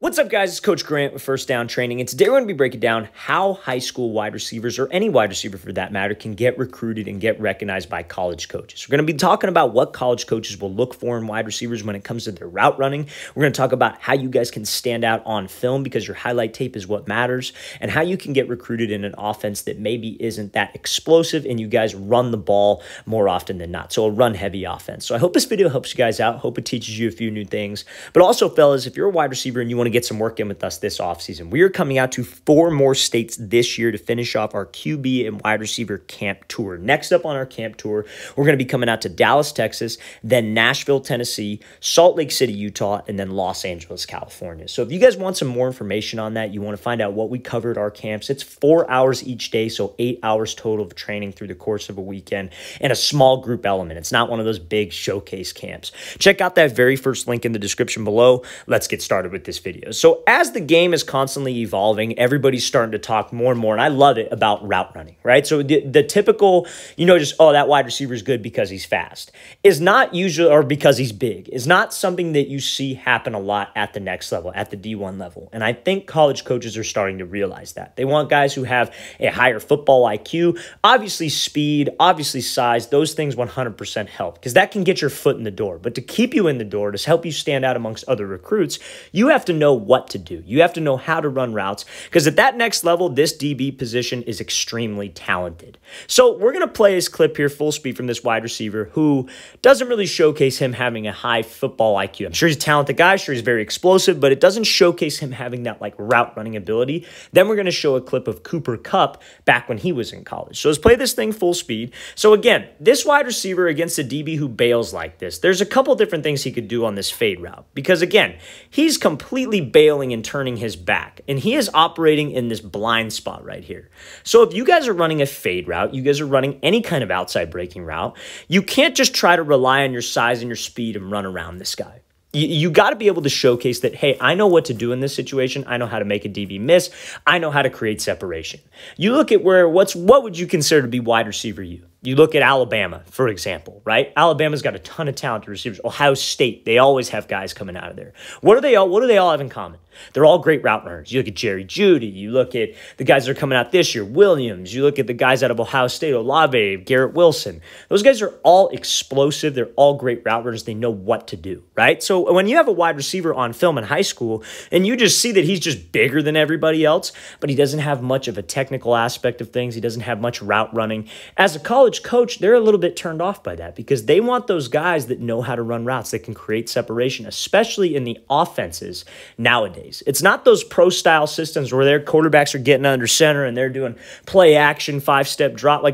What's up, guys? It's Coach Grant with First Down Training, and today we're going to be breaking down how high school wide receivers, or any wide receiver for that matter, can get recruited and get recognized by college coaches. We're going to be talking about what college coaches will look for in wide receivers when it comes to their route running. We're going to talk about how you guys can stand out on film because your highlight tape is what matters, and how you can get recruited in an offense that maybe isn't that explosive and you guys run the ball more often than not. So a run-heavy offense. So I hope this video helps you guys out. Hope it teaches you a few new things. But also, fellas, if you're a wide receiver and you want to get some work in with us this offseason, we are coming out to 4 more states this year to finish off our QB and wide receiver camp tour. Next up on our camp tour, we're going to be coming out to Dallas, Texas, then Nashville, Tennessee, Salt Lake City, Utah, and then Los Angeles, California. So if you guys want some more information on that, you want to find out what we covered our camps, it's 4 hours each day, so 8 hours total of training through the course of a weekend, and a small group element. It's not one of those big showcase camps. Check out that very first link in the description below. Let's get started with this video. So as the game is constantly evolving, everybody's starting to talk more and more, and I love it, about route running, right? So the typical, just, oh, that wide receiver is good because he's fast, is not usually, or because he's big, is not something that you see happen a lot at the next level, at the D1 level. And I think college coaches are starting to realize that. They want guys who have a higher football IQ, obviously speed, obviously size. Those things 100% help because that can get your foot in the door. But to keep you in the door, to help you stand out amongst other recruits, you have to know what to do. You have to know how to run routes, because at that next level, this DB position is extremely talented. So we're going to play his clip here full speed from this wide receiver who doesn't really showcase him having a high football IQ. I'm sure he's a talented guy, sure he's very explosive, but it doesn't showcase him having that route running ability. Then we're going to show a clip of Cooper Kupp back when he was in college. So let's play this thing full speed. So again, this wide receiver against a DB who bails like this, there's a couple different things he could do on this fade route, because again, he's completely bailing and turning his back, and he is operating in this blind spot right here. So if you guys are running a fade route, you guys are running any kind of outside breaking route, you can't just try to rely on your size and your speed and run around this guy. You got to be able to showcase that, hey, I know what to do in this situation. I know how to make a DB miss. I know how to create separation. You look at what would you consider to be wide receiver you? You look at Alabama, for example, right? Alabama's got a ton of talented receivers. Ohio State, they always have guys coming out of there. What do they all have in common? They're all great route runners. You look at Jerry Jeudy. You look at the guys that are coming out this year, Williams. You look at the guys out of Ohio State, Olave, Garrett Wilson. Those guys are all explosive. They're all great route runners. They know what to do, right? So when you have a wide receiver on film in high school and you just see that he's just bigger than everybody else, but he doesn't have much of a technical aspect of things, he doesn't have much route running, as a college coach, they're a little bit turned off by that because they want those guys that know how to run routes, that can create separation, especially in the offenses nowadays. It's not those pro-style systems where their quarterbacks are getting under center and they're doing play action, 5-step drop.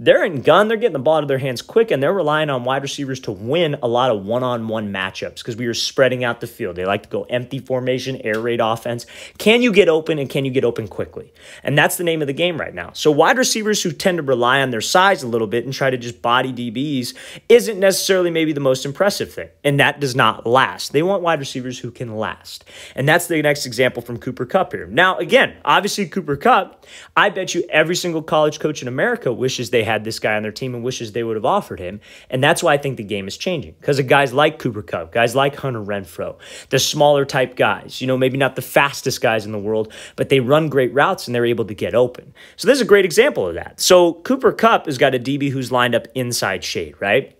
They're in gun, they're getting the ball out of their hands quick, and they're relying on wide receivers to win a lot of one-on-one matchups because we are spreading out the field. They like to go empty formation, air raid offense. Can you get open, and can you get open quickly? And that's the name of the game right now. So wide receivers who tend to rely on their size a little bit and try to just body DBs isn't necessarily maybe the most impressive thing, and that does not last. They want wide receivers who can last, and that's the next example from Cooper Kupp here. Now, again, obviously Cooper Kupp, I bet you every single college coach in America wishes they had this guy on their team and wishes they would have offered him. And that's why I think the game is changing, because of guys like Cooper Kupp, guys like Hunter Renfrow, the smaller type guys, maybe not the fastest guys in the world, but they run great routes and they're able to get open. So this is a great example of that. So Cooper Kupp has got a DB who's lined up inside shade, right?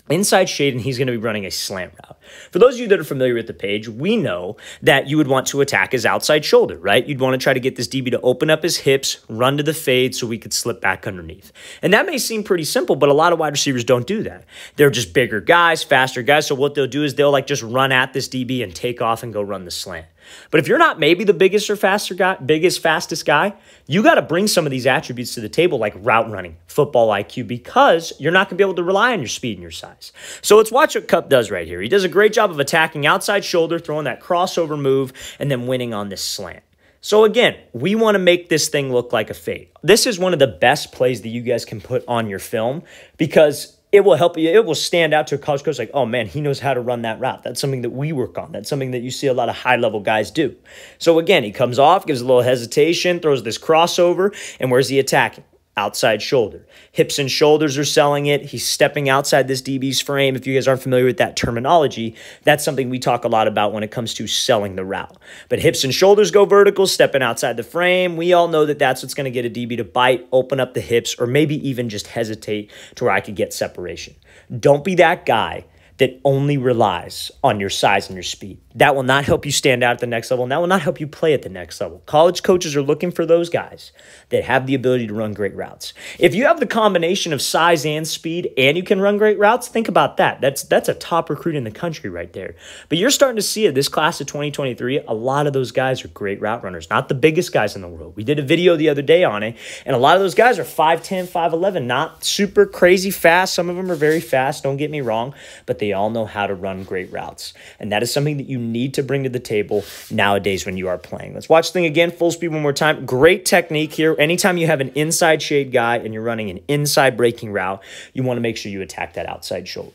Inside shade, and he's going to be running a slant route. For those of you that are familiar with the page, we know that you would want to attack his outside shoulder, right? You'd want to try to get this DB to open up his hips, run to the fade so we could slip back underneath. And that may seem pretty simple, but a lot of wide receivers don't do that. They're just bigger guys, faster guys, so what they'll do is they'll just run at this DB and take off and go run the slant. But if you're not maybe the biggest or fastest guy, you got to bring some of these attributes to the table, like route running, football IQ, because you're not going to be able to rely on your speed and your size. So let's watch what Kupp does right here. He does a great job of attacking outside shoulder, throwing that crossover move, and then winning on this slant. So again, we want to make this thing look like a fade. This is one of the best plays that you guys can put on your film because it will help you. It will stand out to a college coach like, oh man, he knows how to run that route. That's something that we work on. That's something that you see a lot of high-level guys do. So again, he comes off, gives a little hesitation, throws this crossover, and where's he attacking? outside shoulder. Hips and shoulders are selling it. He's stepping outside this DB's frame. If you guys aren't familiar with that terminology, that's something we talk a lot about when it comes to selling the route. But hips and shoulders go vertical, stepping outside the frame. We all know that that's what's going to get a DB to bite, open up the hips, or maybe even just hesitate to where I could get separation. Don't be that guy that only relies on your size and your speed. That will not help you stand out at the next level, and that will not help you play at the next level. College coaches are looking for those guys that have the ability to run great routes. If you have the combination of size and speed and you can run great routes, think about that. That's a top recruit in the country right there. But you're starting to see it, this class of 2023, a lot of those guys are great route runners, not the biggest guys in the world. We did a video the other day on it, and a lot of those guys are 5'10", 5'11", not super crazy fast. Some of them are very fast, don't get me wrong, but they all know how to run great routes. And that is something that you need to bring to the table nowadays when you are playing. Let's watch the thing again, full speed one more time. Great technique here. Anytime you have an inside shade guy and you're running an inside breaking route, you want to make sure you attack that outside shoulder.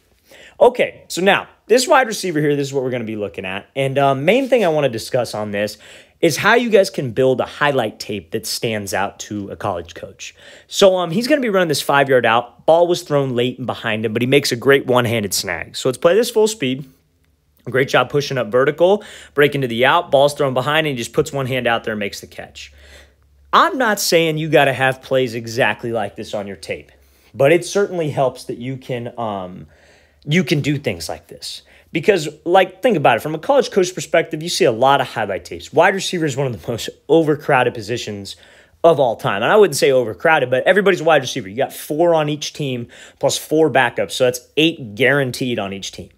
Okay, so now this wide receiver here, this is what we're going to be looking at. And main thing I want to discuss on this is how you guys can build a highlight tape that stands out to a college coach. So he's going to be running this 5-yard out. Ball was thrown late and behind him, but he makes a great one-handed snag. So let's play this full speed. Great job pushing up vertical, breaking to the out. Ball's thrown behind, and he just puts one hand out there and makes the catch. I'm not saying you got to have plays exactly like this on your tape, but it certainly helps that you can do things like this. Because, like, think about it. From a college coach perspective, you see a lot of highlight tapes. Wide receiver is one of the most overcrowded positions of all time. And I wouldn't say overcrowded, but everybody's a wide receiver. You got 4 on each team plus 4 backups, so that's 8 guaranteed on each team.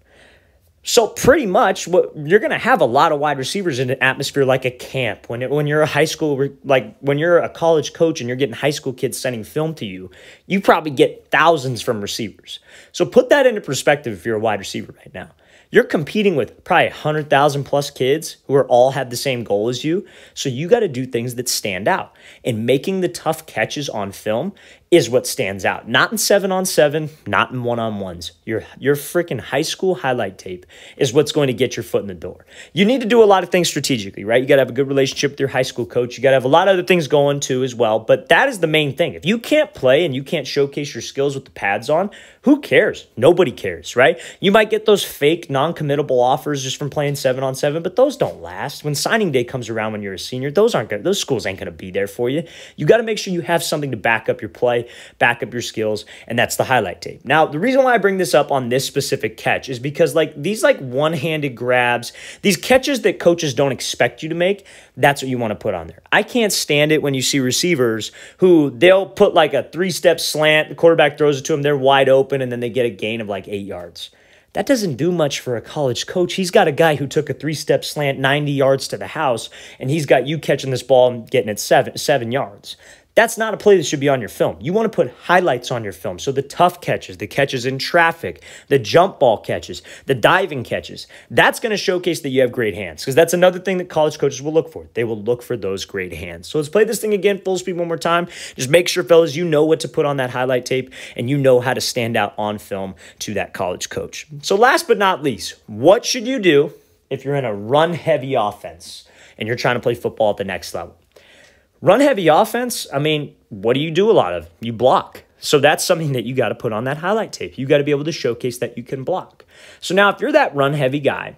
So pretty much you're going to have a lot of wide receivers in an atmosphere like a camp. When you're a high school, like when you're a college coach and you're getting high school kids sending film to you, you probably get thousands from receivers. So put that into perspective if you're a wide receiver right now. You're competing with probably 100,000 plus kids who all have the same goal as you. So you got to do things that stand out. And making the tough catches on film is what stands out. Not in 7-on-7, not in 1-on-1s. Your freaking high school highlight tape is what's going to get your foot in the door. You need to do a lot of things strategically, right? You got to have a good relationship with your high school coach. You got to have a lot of other things going too as well. But that is the main thing. If you can't play and you can't showcase your skills with the pads on, who cares? Nobody cares, right? You might get those fake non-committable offers just from playing 7-on-7, but those don't last. When signing day comes around when you're a senior, those schools ain't going to be there for you. You got to make sure you have something to back up your play, back up your skills, and that's the highlight tape. Now, the reason why I bring this up on this specific catch is because these one-handed grabs, these catches that coaches don't expect you to make, that's what you want to put on there. I can't stand it when you see receivers who they'll put like a 3-step slant, the quarterback throws it to them, they're wide open, and then they get a gain of like 8 yards. That doesn't do much for a college coach. He's got a guy who took a 3-step slant 90 yards to the house, and he's got you catching this ball and getting it 7 yards. That's not a play that should be on your film. You want to put highlights on your film. So the tough catches, the catches in traffic, the jump ball catches, the diving catches, that's going to showcase that you have great hands, because that's another thing that college coaches will look for. They will look for those great hands. So let's play this thing again, full speed one more time. Just make sure, fellas, you know what to put on that highlight tape and you know how to stand out on film to that college coach. So last but not least, what should you do if you're in a run-heavy offense and you're trying to play football at the next level? Run-heavy offense, I mean, what do you do a lot of? You block. So that's something that you got to put on that highlight tape. You got to be able to showcase that you can block. So now if you're that run-heavy guy,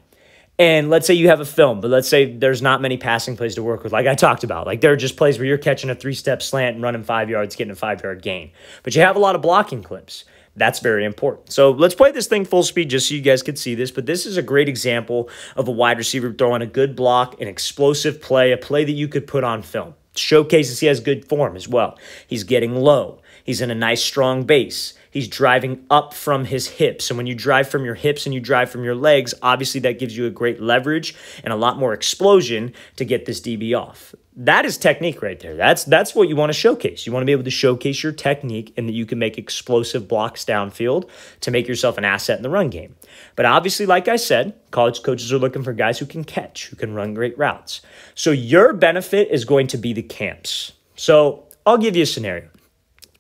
and let's say you have a film, but let's say there's not many passing plays to work with, like I talked about. Like there are just plays where you're catching a 3-step slant and running 5 yards, getting a 5-yard gain. But you have a lot of blocking clips. That's very important. So let's play this thing full speed just so you guys could see this. But this is a great example of a wide receiver throwing a good block, an explosive play, a play that you could put on film. Showcases he has good form as well. He's getting low. He's in a nice strong base. He's driving up from his hips. And when you drive from your hips and you drive from your legs, obviously that gives you a great leverage and a lot more explosion to get this DB off. That is technique right there. That's what you want to showcase. You want to be able to showcase your technique and that you can make explosive blocks downfield to make yourself an asset in the run game. But obviously, like I said, college coaches are looking for guys who can catch, who can run great routes. So your benefit is going to be the camps. So I'll give you a scenario.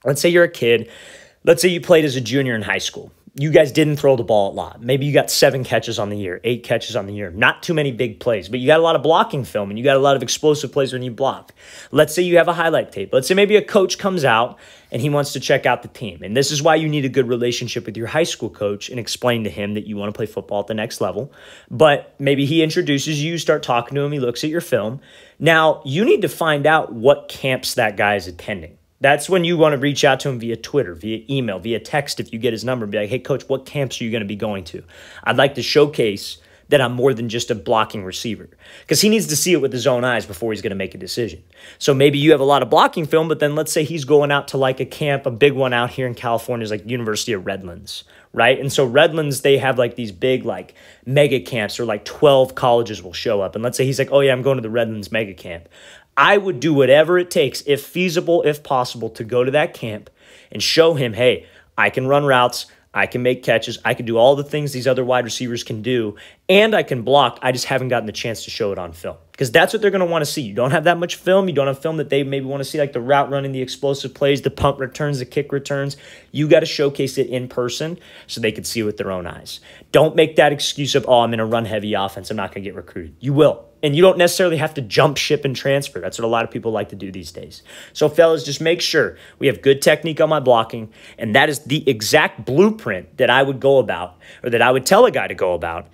Let's say you're a kid. Let's say you played as a junior in high school. you guys didn't throw the ball a lot. Maybe you got 7 catches on the year, 8 catches on the year. Not too many big plays, but you got a lot of blocking film and you got a lot of explosive plays when you block. Let's say you have a highlight tape. Let's say maybe a coach comes out and he wants to check out the team. And this is why you need a good relationship with your high school coach and explain to him that you want to play football at the next level. But maybe he introduces you, start talking to him, he looks at your film. Now, you need to find out what camps that guy is attending. That's when you want to reach out to him via Twitter, via email, via text if you get his number and be like, hey, coach, what camps are you going to be going to? I'd like to showcase that I'm more than just a blocking receiver, because he needs to see it with his own eyes before he's going to make a decision. So maybe you have a lot of blocking film, but then let's say he's going out to like a camp, a big one out here in California is like University of Redlands, right? And so Redlands, they have like these big like mega camps, or like 12 colleges will show up. And let's say he's like, oh yeah, I'm going to the Redlands mega camp. I would do whatever it takes, if feasible, if possible, to go to that camp and show him, hey, I can run routes, I can make catches, I can do all the things these other wide receivers can do, and I can block. I just haven't gotten the chance to show it on film, because that's what they're going to want to see. You don't have that much film. You don't have film that they maybe want to see, like the route running, the explosive plays, the punt returns, the kick returns. You got to showcase it in person so they can see it with their own eyes. Don't make that excuse of, oh, I'm in a run-heavy offense, I'm not going to get recruited. You will. And you don't necessarily have to jump ship and transfer. That's what a lot of people like to do these days. So, fellas, just make sure we have good technique on my blocking, and that is the exact blueprint that I would go about, or that I would tell a guy to go about,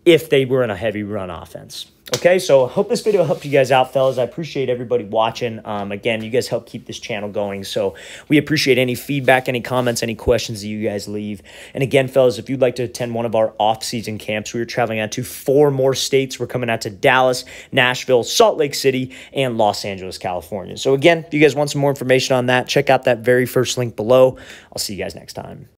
if they were in a heavy run offense. Okay, so I hope this video helped you guys out, fellas. I appreciate everybody watching. Again, you guys help keep this channel going, so we appreciate any feedback, any comments, any questions that you guys leave. And again, fellas, if you'd like to attend one of our off-season camps, we are traveling out to 4 more states. We're coming out to Dallas, Nashville, Salt Lake City, and Los Angeles, California. So again, if you guys want some more information on that, check out that very first link below. I'll see you guys next time.